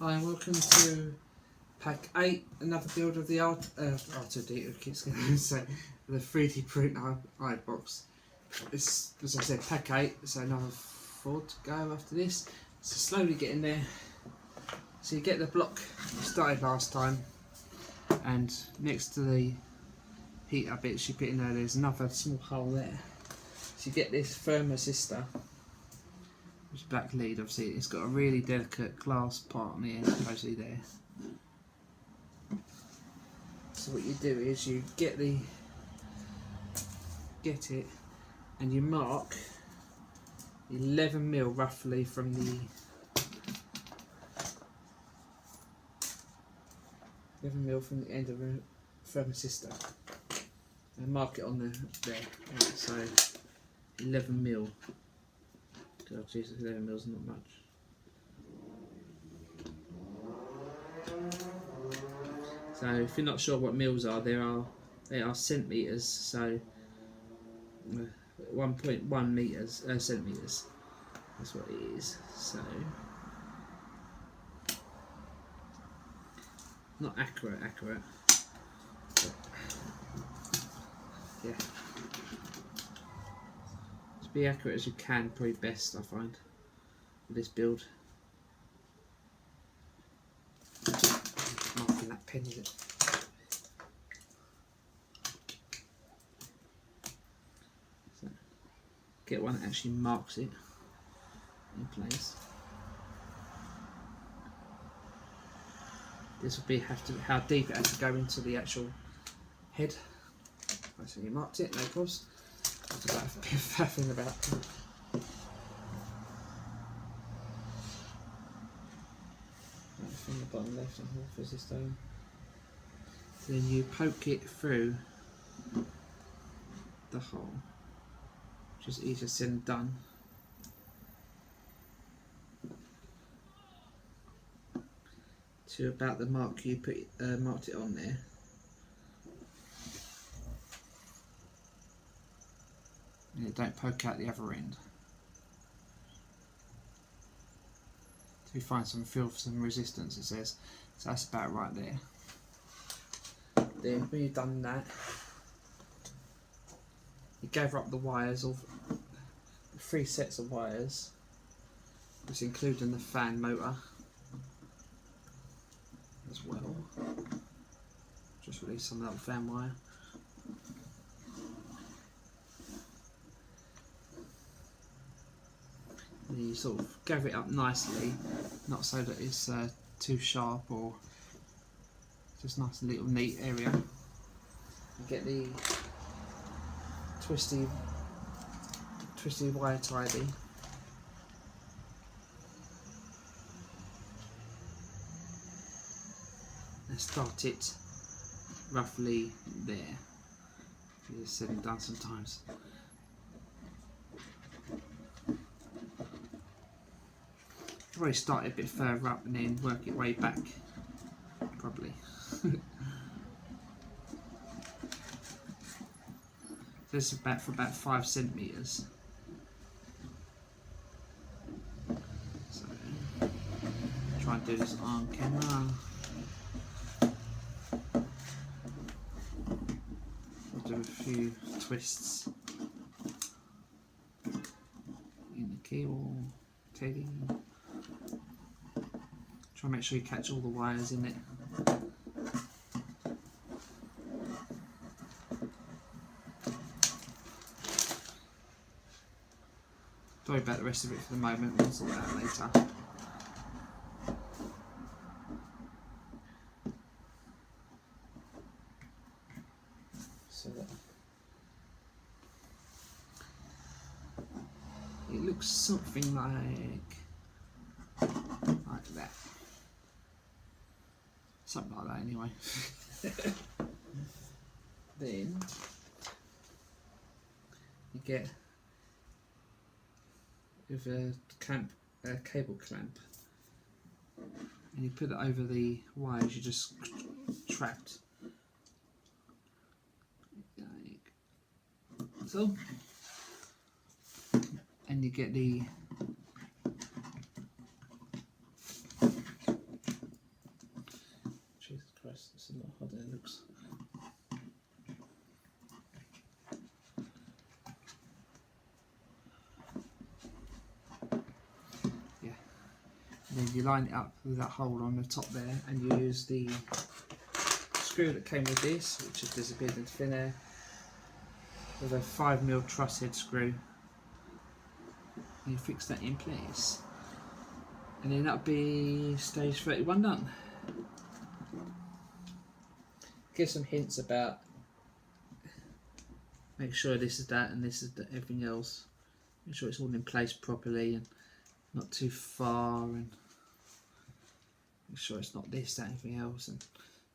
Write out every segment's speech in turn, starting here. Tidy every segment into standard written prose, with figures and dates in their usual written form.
Hi and welcome to pack 8, another build of the R2D, keeps going to say, the 3D print eye box. This, as I said, pack 8, so another 4 to go after this. So slowly getting there. So you get the block you started last time, and next to the heater bits you put in there, there's another small hole there. So you get this firm resistor, which is black lead. Obviously it's got a really delicate glass part on the end, mostly there. So what you do is you get it and you mark 11mm roughly from the 11mm from the end of a firm resistor, and mark it on there. Right, so 11mm. God, Jesus, 11mm is not much. So if you're not sure what mils are, they are centimeters. So 1.1 meters, centimeters. That's what it is. So not accurate, but yeah. To be accurate as you can, probably best, I find, with this build. Marking that pen, is it? So, get one that actually marks it in place. This will be how deep it has to go into the actual head. So you marked it, no problems. That's about a bit of faffing about. From the bottom left and half is this stone. Then you poke it through the hole, which is easier said than done. To about the mark you marked it on there. And don't poke out the other end. So you find feel some resistance, it says. So that's about right there. Then when you've done that, you gather up the wires, of the 3 sets of wires, which including the fan motor as well. Just release some of that fan wire. And you sort of gather it up nicely, not so that it's too sharp, or just nice little neat area. You get the twisty wire tidy. And start it roughly there. It's said and done sometimes. Probably start it a bit further up and then work it way back, probably. This is for about 5 centimeters. So try and do this on camera. I'll do a few twists in the cable, teddy. Try and make sure you catch all the wires in it. Don't worry about the rest of it for the moment, we'll sort that out later. So that it looks something like that. Something like that anyway. Then you get with a cable clamp, and you put it over the wires you just trapped. Like so. And you get the then you line it up with that hole on the top there, and you use the screw that came with this, which has disappeared into thin air, with a 5mm truss head screw, and you fix that in place, and then that'll be stage 31 done. Give some hints about, make sure this is that and this is that, everything else. Make sure it's all in place properly and not too far, and make sure it's not this, that, anything else, and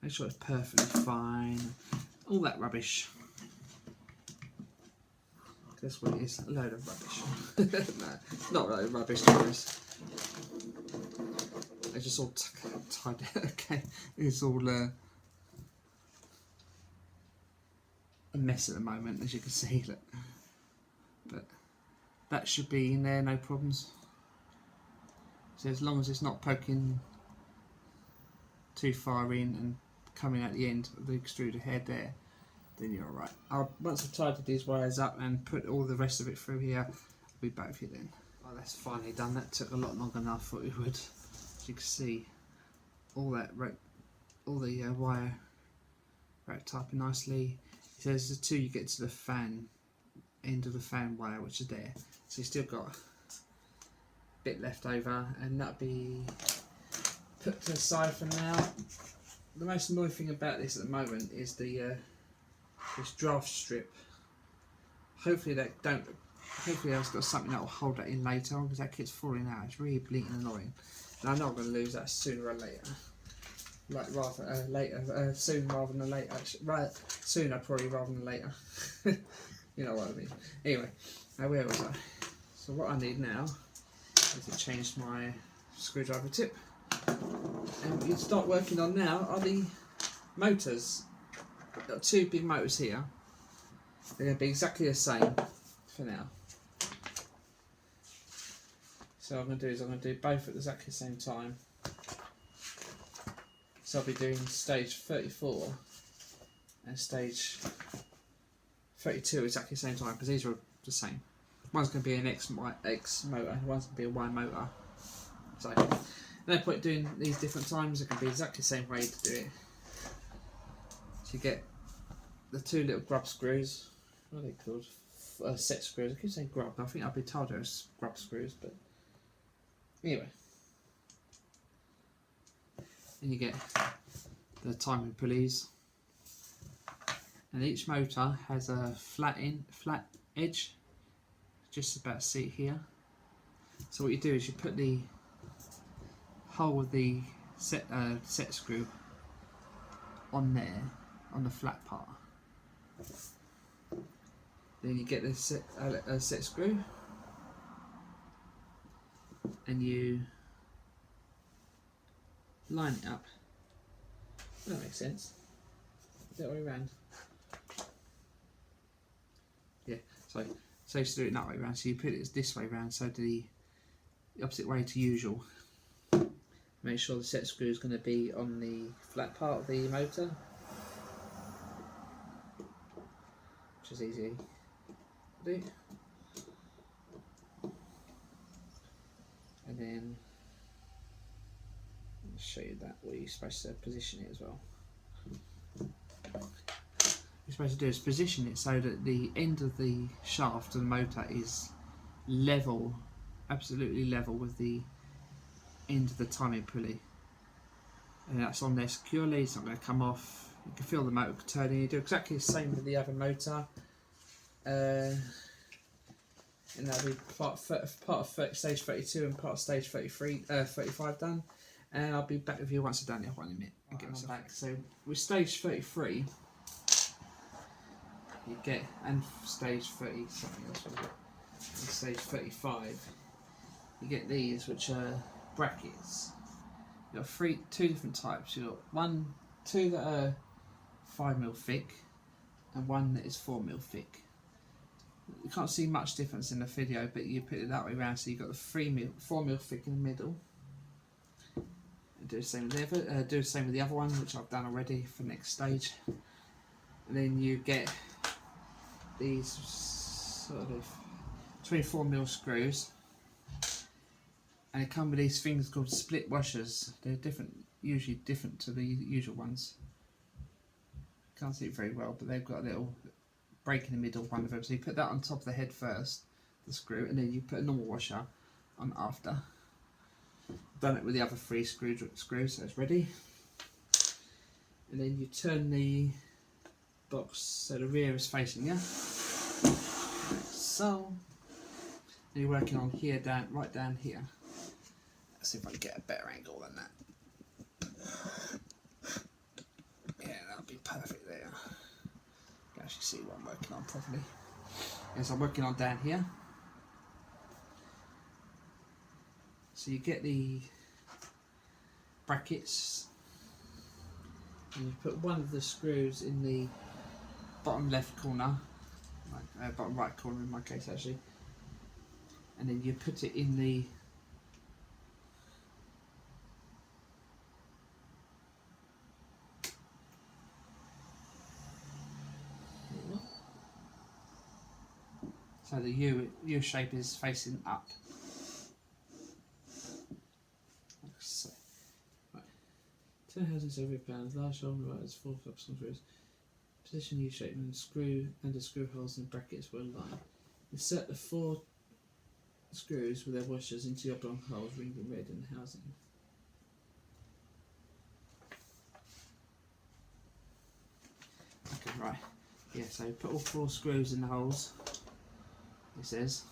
make sure it's perfectly fine. All that rubbish. That's what it is, a load of rubbish. No, not a load of rubbish, to be honest. They're just all tied. Okay, it's all a mess at the moment, as you can see. Look. But that should be in there, no problems. So as long as it's not poking too far in and coming at the end of the extruder head there, then you're alright. Once I've tidied these wires up and put all the rest of it through here, I'll be back with you then. Well, that's finally done. That took a lot longer than I thought it would. As you can see, all the wire wrapped up nicely. It says until you get to the fan, end of the fan wire, which is there. So you've still got a bit left over, and that'll be put to the side for now. The most annoying thing about this at the moment is the this draft strip. Hopefully that's got something that will hold that in later on, because that keeps falling out. It's really bleeding annoying. And I know I'm going to lose that sooner or later. Like soon rather than later. Right, sooner probably rather than later. You know what I mean. Anyway, where was I? So what I need now is to change my screwdriver tip. And what you start working on now are the motors. I've got two big motors here. They're going to be exactly the same for now. So what I'm going to do is I'm going to do both at exactly the same time. So I'll be doing stage 34 and stage 32 exactly the same time, because these are the same. One's going to be an X motor, one's going to be a Y motor. So no point doing these different times. It can be exactly the same way to do it. So you get the two little grub screws. What are they called? Set screws. I keep saying grub. I think I'll be told they're grub screws, but anyway. And you get the timing pulleys. And each motor has a flat edge, just about see it here. So what you do is you put the hole of the set screw on there, on the flat part. Then you get the set screw, and you line it up. That makes sense. Is that way around? Yeah. So you do it that way around. So you put it this way around, so the opposite way to usual. Make sure the set screw is going to be on the flat part of the motor, which is easy to do. And then I'll show you that where you're supposed to position it as well. What you're supposed to do is position it so that the end of the shaft of the motor is level, absolutely level with the end of the timing pulley, and that's on there securely. It's not going to come off. You can feel the motor turning. You do exactly the same with the other motor, and that'll be part of stage 32 and part of stage 35 done. And I'll be back with you once I've done the other one in a minute. And get myself back. So with stage 33, you get, and stage 30 something else, and stage 35, you get these, which are brackets. You've got two different types. You've got two that are 5mm thick and one that is 4mm thick. You can't see much difference in the video, but you put it that way around, so you've got the 4mm thick in the middle. And do the same with the other one, which I've done already for next stage. And then you get these sort of 24mm screws. and it comes with these things called split washers. They're different, usually different to the usual ones. Can't see it very well, but they've got a little break in the middle, one of them. So you put that on top of the head first, the screw, and then you put a normal washer on after. Done it with the other 3 screws, so it's ready. And then you turn the box so the rear is facing you. Like so. And you're working on here, right down here. Let's see if I can get a better angle than that. Yeah, that'll be perfect there. You can actually see what I'm working on properly. Yes, I'm working on down here. So you get the brackets, and you put one of the screws in the bottom left corner, like bottom right corner in my case actually, and then you put it in the so the U shape is facing up. So, right. 10 houses every pound, large hole is 4 cups and screws. Position U shape and the screw holes and brackets will align. Insert the 4 screws with their washers into the oblong holes, ring in red in the housing. Okay, right. Yeah, so put all 4 screws in the holes, it says,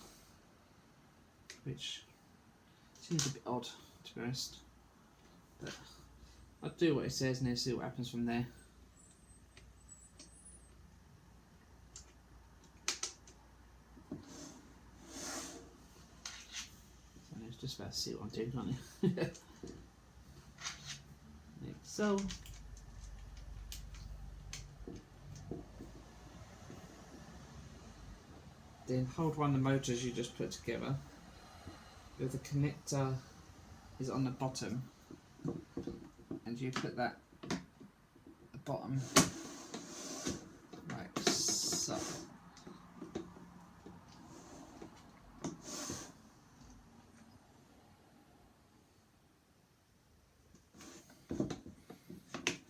which seems a bit odd to be honest, but I'll do what it says and then see what happens from there. So it's just about to see what I'm doing, can't you? Like so. Then hold one of the motors you just put together. The connector is on the bottom, and you put that at the bottom like so.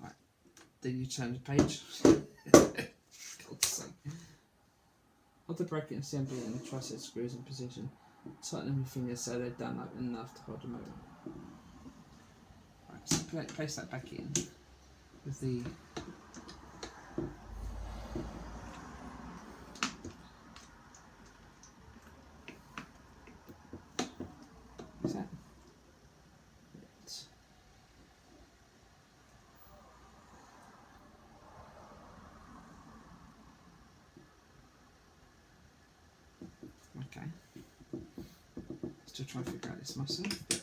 Right. Then you turn the page. God's sake. Hold the bracket assembly and the truss screws in position. Tighten them with fingers so they're done up enough to hold the motor. Right, so place that back in with the is that? Okay. Still trying to figure out this myself, but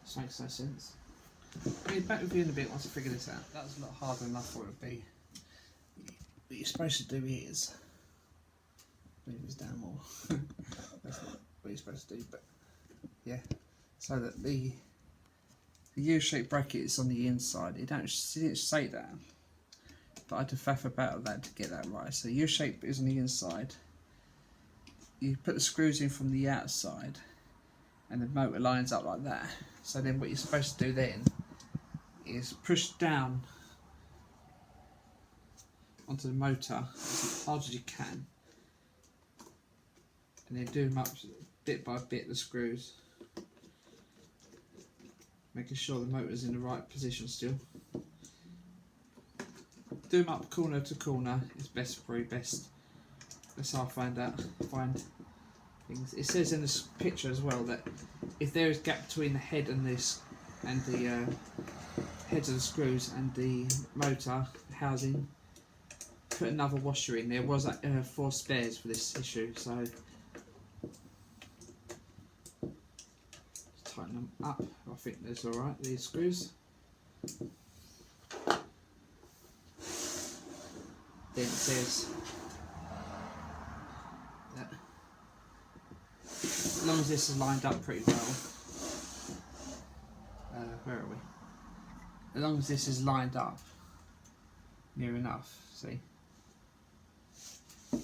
this makes no sense. I'll be back with you in a bit once I figure this out. That was a lot harder than I thought it would be. What you're supposed to do is move this down more. That's not what you're supposed to do, but yeah. So that the U-shaped bracket is on the inside. It didn't say that, but I had to faff about that to get that right. So U-shape is on the inside. You put the screws in from the outside, and the motor lines up like that. So then what you're supposed to do then is push down onto the motor as hard as you can, and then do them up bit by bit, the screws, making sure the motor's in the right position still. Do them up corner to corner is probably best. That's how I find things. It says in this picture as well that if there is gap between the head and this and the heads of the screws and the motor housing, put another washer in. There was 4 spares for this issue, so tighten them up. I think that's alright, these screws. Then it says that as long as this is lined up pretty well, where are we? As long as this is lined up near enough, see?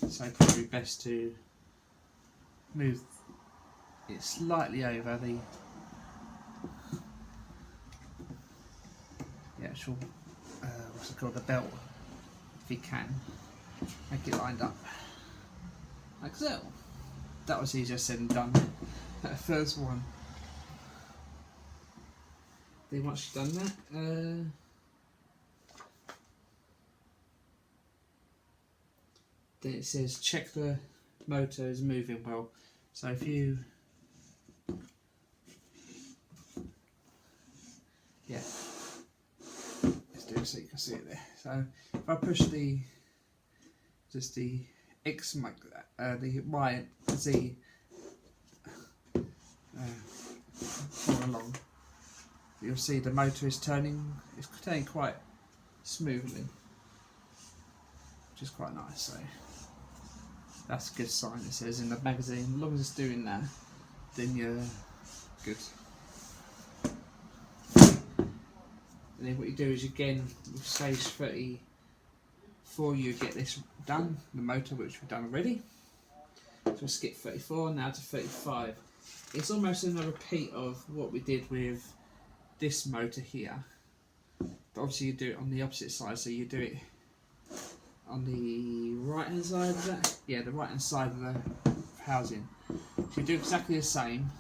So probably best to move it slightly over the actual, what's it called, the belt, if you can. Make it lined up. Like so. That was easier said than done. That first one. Then once you've done that, then it says check the motor is moving well. So if you, yeah, let's do it so you can see it there. So if I push the X, the Y, Z all along, you'll see the motor is turning. It's turning quite smoothly, which is quite nice. So that's a good sign. It says in the magazine. As long as it's doing that, then you're good. And then what you do is again with stage 34, you get this done, the motor, which we've done already. So we'll skip 34 now to 35. It's almost a repeat of what we did with this motor here, but obviously you do it on the opposite side. So you do it on the right hand side, is that? Yeah, the right hand side of the housing. So you do exactly the same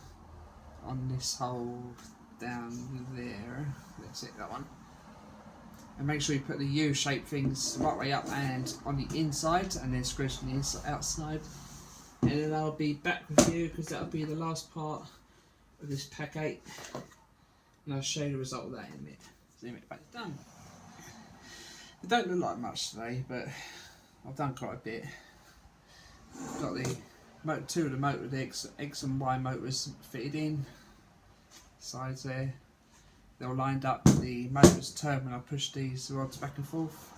on this hole down there. That's it, that one. And make sure you put the U-shaped things the right way up and on the inside, and then screw from the inside, outside. And then I'll be back with you because that'll be the last part of this pack 8. And I'll show you the result of that in a minute. So anyway, back done. It don't look like much today, but I've done quite a bit. I've got the two of the motor, the X and Y motors fitted in. Sides there. They're all lined up. The motors turn when I push these rods back and forth.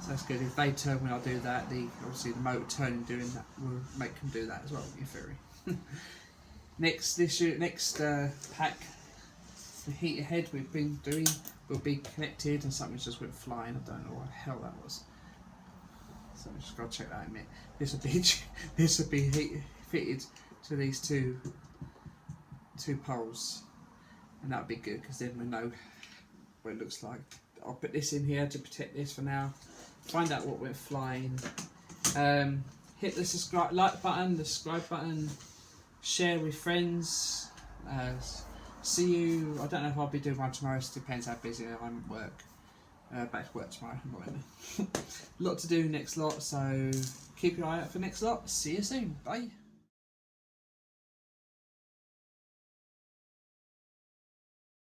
So that's good. If they turn when I do that, obviously the motor turning doing that will make them do that as well, in theory. Next pack, the heater head we've been doing will be connected, and something just went flying. I don't know what the hell that was. So I'm just gotta check that in a minute. This will be fitted to these two poles, and that'll be good because then we know what it looks like. I'll put this in here to protect this for now. Find out what went flying. Hit the like button, the subscribe button, share with friends. See you. I don't know if I'll be doing one tomorrow. It depends how busy I'm at work. Back to work tomorrow. A lot to do next lot, so keep your eye out for next lot. See you soon. Bye.